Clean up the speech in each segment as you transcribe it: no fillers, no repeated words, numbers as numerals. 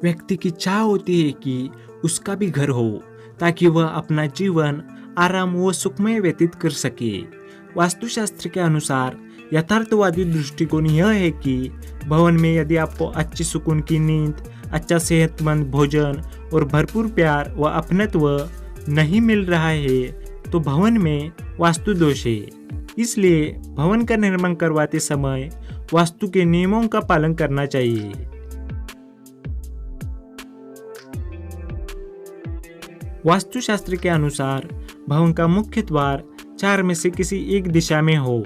व्यक्ति की चाह होती है कि उसका भी घर हो ताकि वह अपना जीवन आराम व सुखमय व्यतीत कर सके। वास्तुशास्त्र के अनुसार यथार्थवादी दृष्टिकोण यह है कि भवन में यदि आपको अच्छी सुकून की नींद, अच्छा सेहतमंद भोजन और भरपूर प्यार व अपनत्व नहीं मिल रहा है तो भवन में वास्तु दोष है। इसलिए भवन का निर्माण करवाते समय वास्तु के नियमों का पालन करना चाहिए। वास्तुशास्त्र के अनुसार भवन का मुख्य द्वार 4 में से किसी एक दिशा में हो,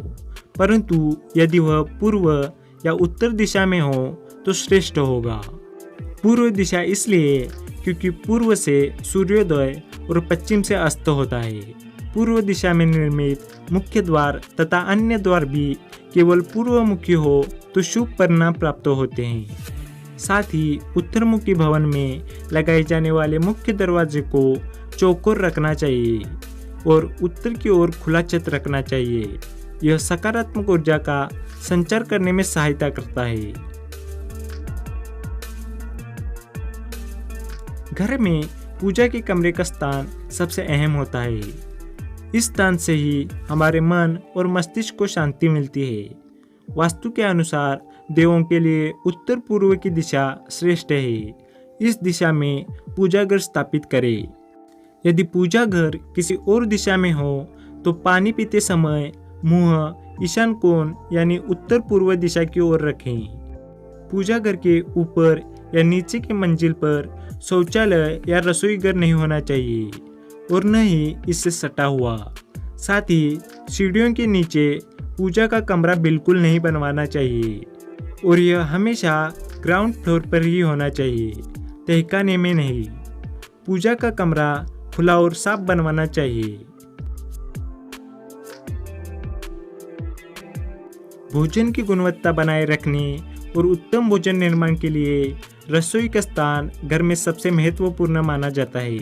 परंतु यदि वह पूर्व या उत्तर दिशा में हो तो श्रेष्ठ होगा। पूर्व दिशा इसलिए क्योंकि पूर्व से सूर्योदय और पश्चिम से अस्त होता है। पूर्व दिशा में निर्मित मुख्य द्वार तथा अन्य द्वार भी केवल पूर्वमुखी हो तो शुभ परिणाम प्राप्त होते हैं। साथ ही उत्तरमुखी भवन में लगाए जाने वाले मुख्य दरवाजे को चौकोर रखना चाहिए और उत्तर की ओर खुला छत रखना चाहिए। यह सकारात्मक ऊर्जा का संचार करने में सहायता करता है। घर में पूजा के कमरे का स्थान सबसे अहम होता है। इस स्थान से ही हमारे मन और मस्तिष्क को शांति मिलती है। वास्तु के अनुसार देवों के लिए उत्तर पूर्व की दिशा श्रेष्ठ है। इस दिशा में पूजा घर स्थापित करें। यदि पूजा घर किसी और दिशा में हो तो पानी पीते समय मुंह ईशान कोण यानी उत्तर पूर्व दिशा की ओर रखें। पूजा घर के ऊपर या नीचे की मंजिल पर शौचालय या रसोई घर नहीं होना चाहिए और न ही इससे सटा हुआ। साथ ही सीढ़ियों के नीचे पूजा का कमरा बिल्कुल नहीं बनवाना चाहिए और यह हमेशा ग्राउंड फ्लोर पर ही होना चाहिए, तहखाने में नहीं। पूजा का कमरा खुला और साफ बनवाना चाहिए। भोजन की गुणवत्ता बनाए रखने और उत्तम भोजन निर्माण के लिए रसोई का स्थान घर में सबसे महत्वपूर्ण माना जाता है।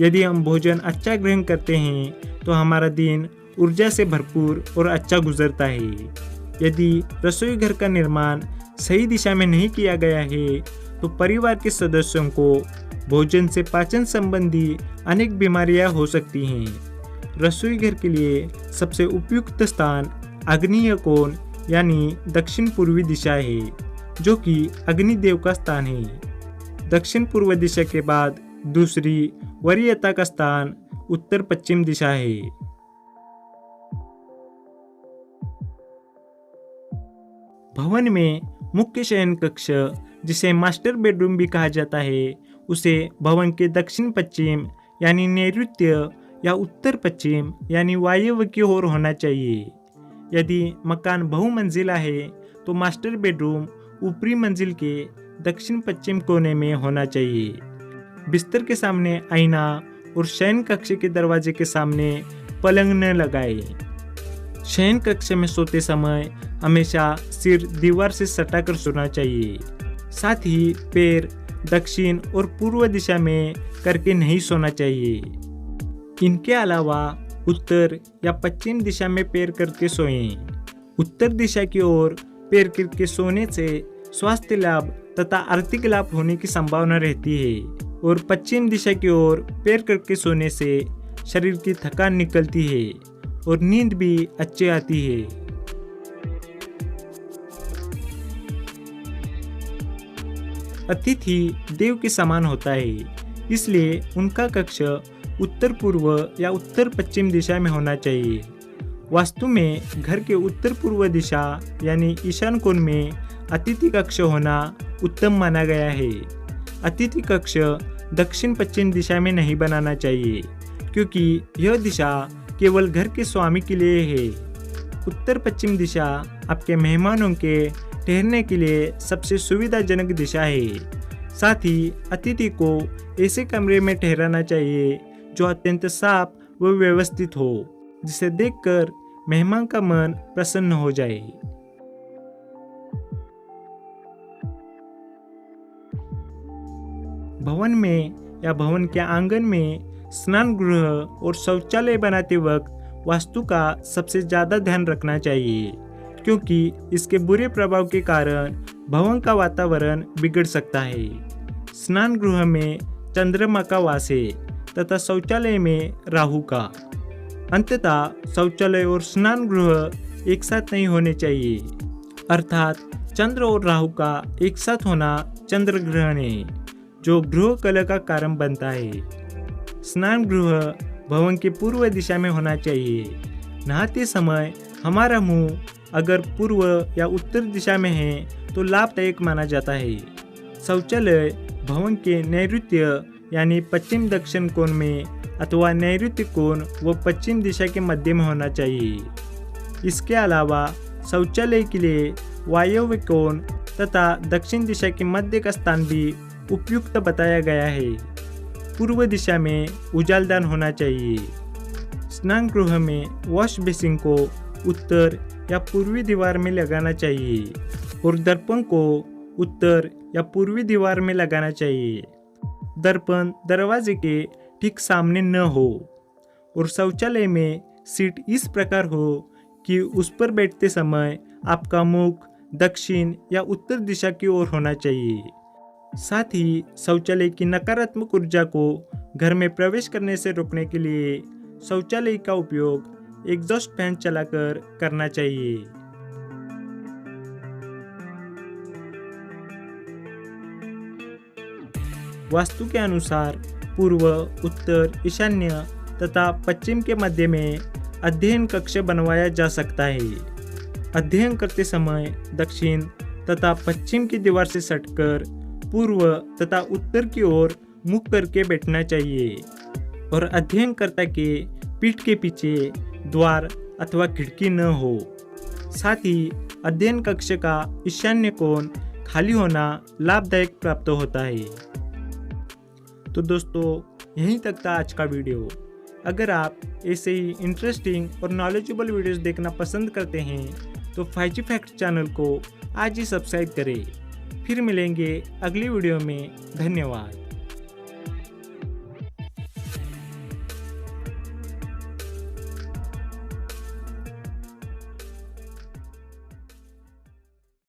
यदि हम भोजन अच्छा ग्रहण करते हैं तो हमारा दिन ऊर्जा से भरपूर और अच्छा गुजरता है। यदि रसोई घर का निर्माण सही दिशा में नहीं किया गया है तो परिवार के सदस्यों को भोजन से पाचन संबंधी अनेक बीमारियां हो सकती हैं। रसोई घर के लिए सबसे उपयुक्त स्थान आग्नेय कोण यानी दक्षिण पूर्वी दिशा है, जो कि अग्निदेव का स्थान है। दक्षिण पूर्व दिशा के बाद दूसरी वरीयता का स्थान उत्तर पश्चिम दिशा है। भवन में मुख्य शयन कक्ष, जिसे मास्टर बेडरूम भी कहा जाता है, उसे भवन के दक्षिण पश्चिम यानी नैऋत्य या उत्तर पश्चिम यानी वायव्य की ओर होना चाहिए। यदि मकान बहुमंजिला है तो मास्टर बेडरूम ऊपरी मंजिल के दक्षिण पश्चिम कोने में होना चाहिए। बिस्तर के सामने आईना और शयन कक्ष के दरवाजे के सामने पलंग न लगाए। शयन कक्ष में सोते समय हमेशा सिर दीवार से सटाकर सोना चाहिए। साथ ही पैर दक्षिण और पूर्व दिशा में करके नहीं सोना चाहिए। इनके अलावा उत्तर या पश्चिम दिशा में पैर करके सोएं। उत्तर दिशा की ओर पैर करके सोने से स्वास्थ्य लाभ तथा आर्थिक लाभ होने की संभावना रहती है और पश्चिम दिशा की ओर पैर करके सोने से शरीर की थकान निकलती है और नींद भी अच्छी आती है। अतिथि देव के समान होता है, इसलिए उनका कक्ष उत्तर पूर्व या उत्तर पश्चिम दिशा में होना चाहिए। वास्तु में घर के उत्तर पूर्व दिशा यानी ईशान कोण में अतिथि कक्ष होना उत्तम माना गया है। अतिथि कक्ष दक्षिण पश्चिम दिशा में नहीं बनाना चाहिए क्योंकि यह दिशा केवल घर के स्वामी के लिए है। उत्तर पश्चिम दिशा आपके मेहमानों के ठहरने के लिए सबसे सुविधाजनक दिशा है। साथ ही अतिथि को ऐसे कमरे में ठहराना चाहिए जो अत्यंत साफ व व्यवस्थित हो, जिसे देखकर मेहमान का मन प्रसन्न हो जाए। भवन में या भवन के आंगन में स्नान गृह और शौचालय बनाते वक्त वास्तु का सबसे ज्यादा ध्यान रखना चाहिए क्योंकि इसके बुरे प्रभाव के कारण भवन का वातावरण बिगड़ सकता है। स्नान गृह में चंद्रमा का वास है तथा शौचालय में राहु का। अंततः शौचालय और स्नान गृह एक साथ नहीं होने चाहिए, अर्थात चंद्र और राहु का एक साथ होना चंद्र ग्रहण है, जो गृह कलह का कारण बनता है। स्नान गृह भवन के पूर्व दिशा में होना चाहिए। नहाते समय हमारा मुंह अगर पूर्व या उत्तर दिशा में है तो लाभदायक माना जाता है। शौचालय भवन के नैऋत्य यानी पश्चिम दक्षिण कोण में अथवा नैऋत्य कोण व पश्चिम दिशा के मध्य में होना चाहिए। इसके अलावा शौचालय के लिए वायव्य कोण तथा दक्षिण दिशा के मध्य का स्थान भी उपयुक्त बताया गया है। पूर्व दिशा में उजालदान होना चाहिए। स्नान गृह में वॉश बेसिन को उत्तर या पूर्वी दीवार में लगाना चाहिए और दर्पण को उत्तर या पूर्वी दीवार में लगाना चाहिए। दर्पण दरवाजे के ठीक सामने न हो और शौचालय में सीट इस प्रकार हो कि उस पर बैठते समय आपका मुख दक्षिण या उत्तर दिशा की ओर होना चाहिए। साथ ही शौचालय की नकारात्मक ऊर्जा को घर में प्रवेश करने से रोकने के लिए शौचालय का उपयोग एग्जॉस्ट फैन चलाकर करना चाहिए। वास्तु के अनुसार पूर्व, उत्तर, ईशान्य तथा पश्चिम के मध्य में अध्ययन कक्ष बनवाया जा सकता है। अध्ययन करते समय दक्षिण तथा पश्चिम की दीवार से सटकर पूर्व तथा उत्तर की ओर मुख करके बैठना चाहिए और अध्ययनकर्ता के पीठ के पीछे द्वार अथवा खिड़की न हो। साथ ही अध्ययन कक्ष का ईशान्य कोण खाली होना लाभदायक प्राप्त होता है। तो दोस्तों, यहीं तक था आज का वीडियो। अगर आप ऐसे ही इंटरेस्टिंग और नॉलेजेबल वीडियोस देखना पसंद करते हैं तो 5G फैक्ट चैनल को आज ही सब्सक्राइब करें। फिर मिलेंगे अगली वीडियो में। धन्यवाद।